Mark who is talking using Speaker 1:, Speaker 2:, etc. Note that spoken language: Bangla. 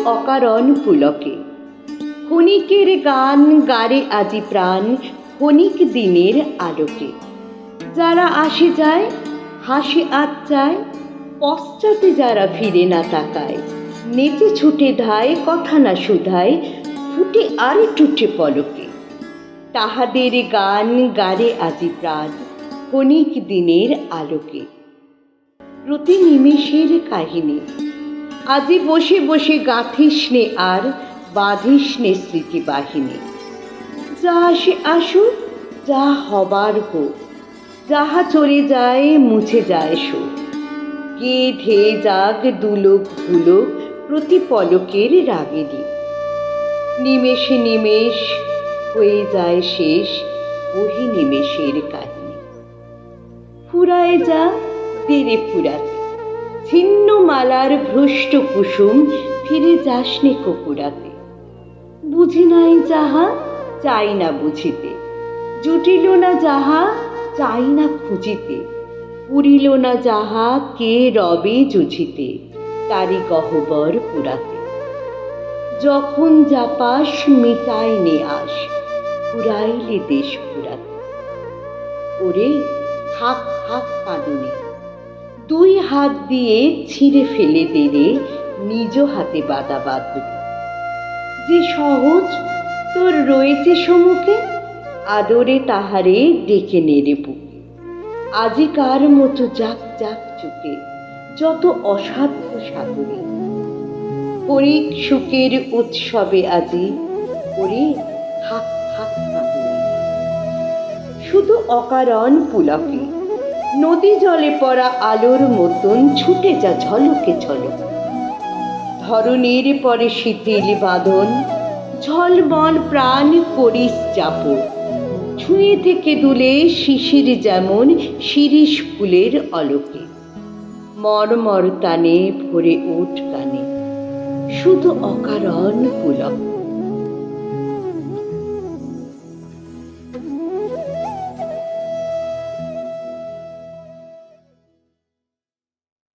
Speaker 1: অকারণ পুলকে। ক্ষণিকের গান গারে আজি প্রাণ, ক্ষণিক দিনের আলোকে। যারা আসে যায় হাসি আজ চায়, পশ্চাতে যারা ফিরে না তাকায়। নেচে ছুটে ধায় কথা না শুধায়, ফুটে আরে টুটে পলকে। তাহাদের গান গারে আজি প্রাণ, ক্ষণিক দিনের আলোকে। প্রতি নিমেষের কাহিনী। আজি বসে বসে গাঁথিস নে আর, বাঁধিস নে স্মৃতি বাহিনী। যা আসে আসুক, যা হবার হোক, যাহা চলে যায় মুছে যায় শোক। কে ধেয়ে যাক দুলোক ভুলোক, প্রতি পলকের রাগিনী। নিমেষে নিমেষ হয়ে যায় শেষ, ওহি নিমেষের কাহিনী। ফুরায় যা দেরে ফুরাতে, ছিন্ন মালার ভ্রষ্ট কুসুম, ফিরে যাসনে কোকুরাতে। বুঝি নাই যাহা চাই না বুঝিতে, জুটিল না যাহা চাই না খুঁজিতে। পুরিল না যাহা কে রবে জুঝিতে, তারি গহ্বর পুরাতে। যখন যা পাস মিটাই নে আস, ফুরাইলে দেশ ফুরাতে। ওরে থাক থাক কাঁদুনি, দুই হাত দিয়ে ছিঁড়ে ফেলে দেরে নিজ হাতে বাঁধা বাঁধুনি। যে সহজ তোর রয়েছে সম্মুখে, আদরে তাহারে ডেকে নেড়ে বুকে। আজিকার মতো যাক যাক চুকে, যত অসাধ্য সাগরে। ক্ষণিক সুখের উৎসবে আজি, ওরে থাক থাক কাঁদুনি। শুধু অকারণ পুলকে, নদী জলে পড়া আলোর মতন ছুটে যা ঝলকে ঝলকে। ধরণীর পরে শিথিল বাঁধন, ঝলমল প্রাণ করিস চাপড়। ছুঁয়ে থেকে দুলে শিশির যেমন শিরীষ ফুলের অলোকে। মর্মর টানে ভরে উঠ কানে, শুধু অকারণ পুলক।